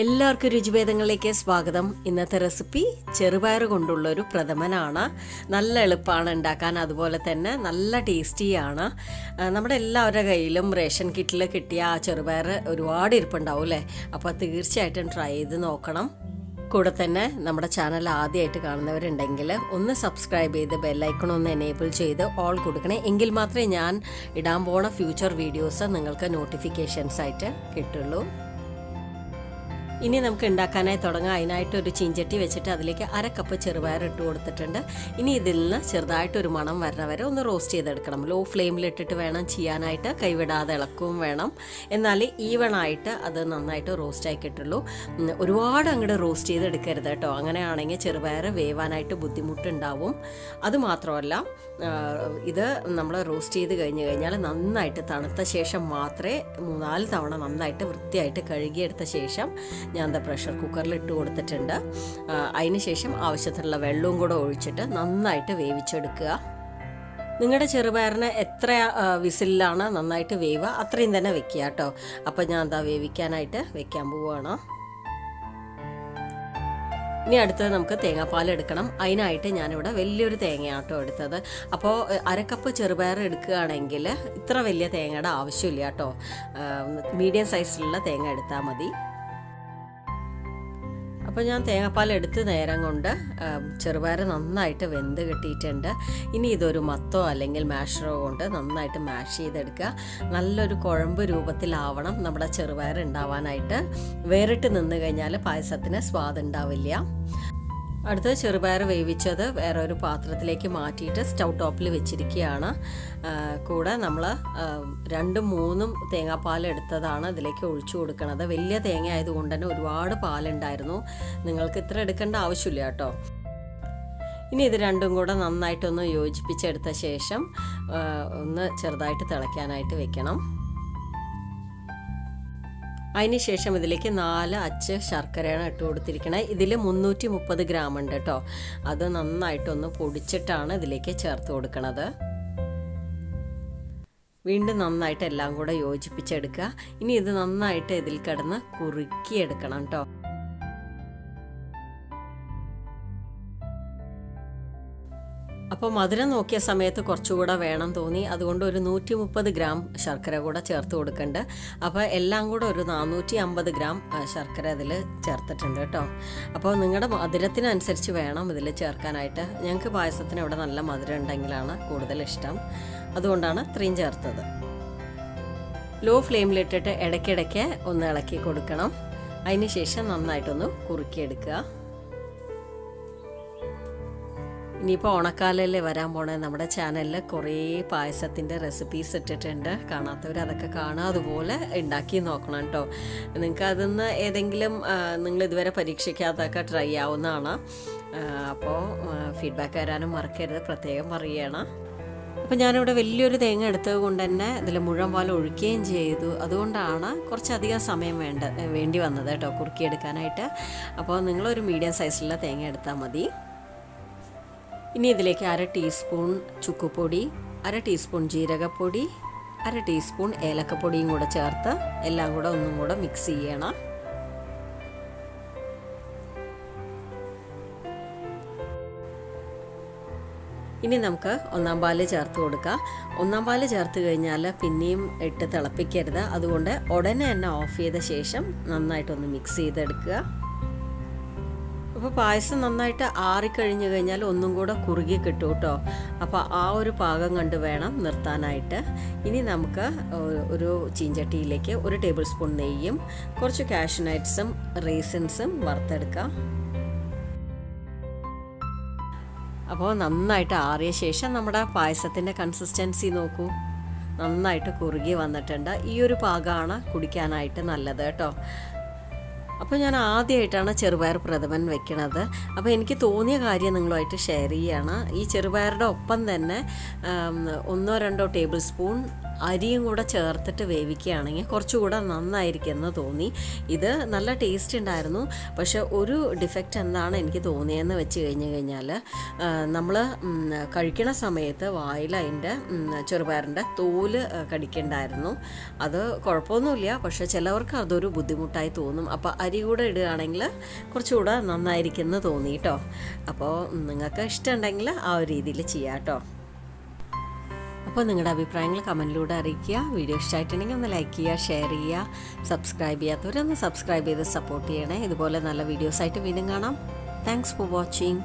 എല്ലാവർക്കും രുചിഭേദങ്ങളിലേക്ക് സ്വാഗതം. ഇന്നത്തെ റെസിപ്പി ചെറുപയർ കൊണ്ടുള്ള ഒരു പ്രഥമനാണ്. നല്ല എളുപ്പമാണ് ഉണ്ടാക്കാൻ, അതുപോലെ തന്നെ നല്ല ടേസ്റ്റിയാണ്. നമ്മുടെ എല്ലാവരുടെ കയ്യിലും റേഷൻ കിറ്റിൽ കിട്ടിയ ആ ചെറുപയർ ഒരുപാട് ഇരിപ്പുണ്ടാവും അല്ലേ? അപ്പോൾ തീർച്ചയായിട്ടും ട്രൈ ചെയ്ത് നോക്കണം. കൂടെ തന്നെ നമ്മുടെ ചാനൽ ആദ്യമായിട്ട് കാണുന്നവരുണ്ടെങ്കിൽ ഒന്ന് സബ്സ്ക്രൈബ് ചെയ്ത് ബെല്ലൈക്കൺ ഒന്ന് എനേബിൾ ചെയ്ത് ഓൾ കൊടുക്കണേ. എങ്കിൽ മാത്രമേ ഞാൻ ഇടാൻ പോണ ഫ്യൂച്ചർ വീഡിയോസ് നിങ്ങൾക്ക് നോട്ടിഫിക്കേഷൻസ് ആയിട്ട് കിട്ടുള്ളൂ. ഇനി നമുക്ക് ഉണ്ടാക്കാനായി തുടങ്ങാം. അതിനായിട്ട് ഒരു ചീഞ്ചട്ടി വെച്ചിട്ട് അതിലേക്ക് 1/2 കപ്പ് ചെറുപയർ ഇട്ട് കൊടുത്തിട്ടുണ്ട്. ഇനി ഇതിൽ നിന്ന് ചെറുതായിട്ടൊരു മണം വരണ വരെ ഒന്ന് റോസ്റ്റ് ചെയ്തെടുക്കണം. ലോ ഫ്ലെയിമിലിട്ടിട്ട് വേണം ചെയ്യാനായിട്ട്, കൈവിടാതെ ഇളക്കവും വേണം. എന്നാൽ ഈവണായിട്ട് അത് നന്നായിട്ട് റോസ്റ്റായി കിട്ടുള്ളൂ. ഒരുപാട് അങ്ങോട്ട് റോസ്റ്റ് ചെയ്തെടുക്കരുത് കേട്ടോ. അങ്ങനെയാണെങ്കിൽ ചെറുപയർ വേവാനായിട്ട് ബുദ്ധിമുട്ടുണ്ടാവും. അതുമാത്രമല്ല, ഇത് നമ്മൾ റോസ്റ്റ് ചെയ്ത് കഴിഞ്ഞാൽ നന്നായിട്ട് തണുത്ത ശേഷം മാത്രമേ 3-4 തവണ നന്നായിട്ട് വൃത്തിയായിട്ട് കഴുകിയെടുത്ത ശേഷം ഞാൻ പ്രഷർ കുക്കറിൽ ഇട്ട് കൊടുത്തിട്ടുണ്ട്. അതിന് ശേഷം ആവശ്യത്തിനുള്ള വെള്ളവും കൂടെ ഒഴിച്ചിട്ട് നന്നായിട്ട് വേവിച്ചെടുക്കുക. നിങ്ങളുടെ ചെറുപയറിന് എത്ര വിസിലാണ് നന്നായിട്ട് വേവുക അത്രയും തന്നെ വെക്കുക കേട്ടോ. അപ്പോൾ ഞാൻ വേവിക്കാനായിട്ട് വെക്കാൻ പോവുകയാണ്. ഇനി അടുത്തത് നമുക്ക് തേങ്ങാപ്പാൽ എടുക്കണം. അതിനായിട്ട് ഞാനിവിടെ വലിയൊരു തേങ്ങയാട്ടോ എടുത്തത്. അപ്പോൾ 1/2 കപ്പ് ചെറുപയർ എടുക്കുകയാണെങ്കിൽ ഇത്ര വലിയ തേങ്ങയുടെ ആവശ്യമില്ല കേട്ടോ. മീഡിയം സൈസിലുള്ള തേങ്ങ എടുത്താൽ മതി. അപ്പോൾ ഞാൻ തേങ്ങാപ്പാൽ എടുത്ത് നേരം കൊണ്ട് ചെറുപയർ നന്നായിട്ട് വെന്ത് കിട്ടിയിട്ടുണ്ട്. ഇനി ഇതൊരു മത്തോ അല്ലെങ്കിൽ മാഷറോ കൊണ്ട് നന്നായിട്ട് മാഷ് ചെയ്തെടുക്കുക. നല്ലൊരു കുഴമ്പ് രൂപത്തിലാവണം നമ്മുടെ ചെറുപയർ ഉണ്ടാവാനായിട്ട്. വേറിട്ട് നിന്ന് കഴിഞ്ഞാൽ പായസത്തിന് സ്വാദ് ഉണ്ടാവില്ല. അടുത്ത് ചെറുപയർ വേവിച്ചത് വേറെ ഒരു പാത്രത്തിലേക്ക് മാറ്റിയിട്ട് സ്റ്റൗ ടോപ്പിൽ വെച്ചിരിക്കുകയാണ്. കൂടെ നമ്മൾ 2-3 തേങ്ങാപ്പാൽ എടുത്തതാണ് ഇതിലേക്ക് ഒഴിച്ചു കൊടുക്കുന്നത്. വലിയ തേങ്ങ ആയതുകൊണ്ട് തന്നെ ഒരുപാട് പാലുണ്ടായിരുന്നു. നിങ്ങൾക്ക് ഇത്ര എടുക്കേണ്ട ആവശ്യമില്ല കേട്ടോ. ഇനി ഇത് രണ്ടും കൂടെ നന്നായിട്ടൊന്ന് യോജിപ്പിച്ചെടുത്ത ശേഷം ഒന്ന് ചെറുതായിട്ട് തിളയ്ക്കാനായിട്ട് വെക്കണം. അതിന് ശേഷം ഇതിലേക്ക് 4 അച്ച് ശർക്കരയാണ് ഇട്ട് കൊടുത്തിരിക്കണത്. ഇതിൽ 330 ഗ്രാം ഉണ്ട് കേട്ടോ. അത് നന്നായിട്ടൊന്ന് പൊടിച്ചിട്ടാണ് ഇതിലേക്ക് ചേർത്ത് കൊടുക്കണത്. വീണ്ടും നന്നായിട്ട് എല്ലാം കൂടെ യോജിപ്പിച്ചെടുക്കുക. ഇനി ഇത് നന്നായിട്ട് ഇതിൽ കിടന്ന് കുറുക്കിയെടുക്കണം കേട്ടോ. അപ്പോൾ മധുരം നോക്കിയ സമയത്ത് കുറച്ചുകൂടെ വേണം തോന്നി. അതുകൊണ്ട് ഒരു 130 ഗ്രാം ശർക്കര കൂടെ ചേർത്ത് കൊടുക്കുന്നുണ്ട്. അപ്പോൾ എല്ലാം കൂടെ ഒരു 450 ഗ്രാം ശർക്കര ഇതിൽ ചേർത്തിട്ടുണ്ട് കേട്ടോ. അപ്പോൾ നിങ്ങളുടെ മധുരത്തിനനുസരിച്ച് വേണം ഇതിൽ ചേർക്കാനായിട്ട്. ഞങ്ങൾക്ക് പായസത്തിന് ഇവിടെ നല്ല മധുരം ഉണ്ടെങ്കിലാണ് കൂടുതൽ ഇഷ്ടം. അതുകൊണ്ടാണ് ഇത്രയും ചേർത്തത്. ലോ ഫ്ലെയിമിലിട്ടിട്ട് ഇടയ്ക്കിടയ്ക്ക് ഒന്ന് ഇളക്കി കൊടുക്കണം. അതിന് ശേഷം നന്നായിട്ടൊന്ന് കുറുക്കിയെടുക്കുക. ഇനിയിപ്പോൾ ഓണക്കാലല്ലേ വരാൻ പോണേ. നമ്മുടെ ചാനലിൽ കുറേ പായസത്തിൻ്റെ റെസിപ്പീസ് ഇട്ടിട്ടുണ്ട്. കാണാത്തവർ അതൊക്കെ കാണുക, അതുപോലെ ഉണ്ടാക്കി നോക്കണം കേട്ടോ. നിങ്ങൾക്ക് അതിൽ നിന്ന് ഏതെങ്കിലും നിങ്ങൾ ഇതുവരെ പരീക്ഷിക്കാതൊക്കെ ട്രൈ ആവുന്നതാണ്. അപ്പോൾ ഫീഡ്ബാക്ക് തരാനും മറക്കരുത്, പ്രത്യേകം പറയുകയാണ്. അപ്പോൾ ഞാനിവിടെ വലിയൊരു തേങ്ങ എടുത്തത് കൊണ്ട് തന്നെ ഇതിൽ മുഴുവൻ പാൽ ഒഴിക്കുകയും ചെയ്തു. അതുകൊണ്ടാണ് കുറച്ചധികം സമയം വേണ്ടി വന്നത് കേട്ടോ കുറുക്കിയെടുക്കാനായിട്ട്. അപ്പോൾ നിങ്ങളൊരു മീഡിയം സൈസിലുള്ള തേങ്ങ എടുത്താൽ മതി. ഇനി ഇതിലേക്ക് 1/2 ടീസ്പൂൺ ചുക്കുപൊടി, 1/2 ടീസ്പൂൺ ജീരകപ്പൊടി, 1/2 ടീസ്പൂൺ ഏലക്കപ്പൊടിയും കൂടെ ചേർത്ത് എല്ലാം കൂടെ ഒന്നും കൂടെ മിക്സ് ചെയ്യണം. ഇനി നമുക്ക് 1-ാം പാല് ചേർത്ത് കൊടുക്കാം. 1-ാം പാല് ചേർത്ത് കഴിഞ്ഞാൽ പിന്നെയും ഇട്ട് തിളപ്പിക്കരുത്. അതുകൊണ്ട് ഉടനെ തന്നെ ഓഫ് ചെയ്ത ശേഷം നന്നായിട്ടൊന്ന് മിക്സ് ചെയ്തെടുക്കുക. അപ്പോൾ പായസം നന്നായിട്ട് ആറിക്കഴിഞ്ഞ് കഴിഞ്ഞാൽ ഒന്നും കൂടെ കുറുകി കിട്ടും കേട്ടോ. അപ്പോൾ ആ ഒരു പാകം കണ്ട് വേണം നിർത്താനായിട്ട്. ഇനി നമുക്ക് ഒരു ചീഞ്ചട്ടിയിലേക്ക് 1 ടേബിൾ സ്പൂൺ നെയ്യും കുറച്ച് കാഷ്യൂനട്ട്സും റേസിൻസും വറുത്തെടുക്കാം. അപ്പോൾ നന്നായിട്ട് ആറിയ ശേഷം നമ്മുടെ പായസത്തിൻ്റെ കൺസിസ്റ്റൻസി നോക്കൂ, നന്നായിട്ട് കുറുകി വന്നിട്ടുണ്ട്. ഈ ഒരു പാകമാണ് കുടിക്കാനായിട്ട് നല്ലത് കേട്ടോ. അപ്പോൾ ഞാൻ ആദ്യമായിട്ടാണ് ചെറുപയർ പ്രഥമൻ വെക്കണത്. അപ്പോൾ എനിക്ക് തോന്നിയ കാര്യം നിങ്ങളുമായിട്ട് ഷെയർ ചെയ്യുകയാണ്. ഈ ചെറുപയറുടെ ഒപ്പം തന്നെ 1-2 ടേബിൾ സ്പൂൺ അരിയും കൂടെ ചേർത്തിട്ട് വേവിക്കുകയാണെങ്കിൽ കുറച്ചുകൂടെ നന്നായിരിക്കുമെന്ന് തോന്നി. ഇത് നല്ല ടേസ്റ്റ് ഉണ്ടായിരുന്നു. പക്ഷെ ഒരു ഡിഫക്റ്റ് എന്താണ് എനിക്ക് തോന്നിയെന്ന് വെച്ച് കഴിഞ്ഞാൽ നമ്മൾ കഴിക്കണ സമയത്ത് വായിൽ അതിൻ്റെ ചെറുപയറിൻ്റെ തോല് കടിക്കണ്ടായിരുന്നു. അത് കുഴപ്പമൊന്നുമില്ല, പക്ഷെ ചിലവർക്ക് അതൊരു ബുദ്ധിമുട്ടായി തോന്നും. അപ്പോൾ അരി കൂടെ ഇടുകയാണെങ്കിൽ കുറച്ചുകൂടെ നന്നായിരിക്കുമെന്ന് തോന്നി കേട്ടോ. അപ്പോൾ നിങ്ങൾക്ക് ഇഷ്ടമുണ്ടെങ്കിൽ ആ ഒരു രീതിയിൽ ചെയ്യാം കേട്ടോ. അപ്പോൾ നിങ്ങളുടെ അഭിപ്രായങ്ങൾ കമൻറ്റിലൂടെ അറിയിക്കുക. വീഡിയോ ഇഷ്ടമായിട്ടുണ്ടെങ്കിൽ ഒന്ന് ലൈക്ക് ചെയ്യുക, ഷെയർ ചെയ്യുക. സബ്സ്ക്രൈബ് ചെയ്യാത്തവരൊന്ന് സബ്സ്ക്രൈബ് ചെയ്ത് സപ്പോർട്ട് ചെയ്യണേ. ഇതുപോലെ നല്ല വീഡിയോസായിട്ട് വീണ്ടും കാണാം. Thanks for watching.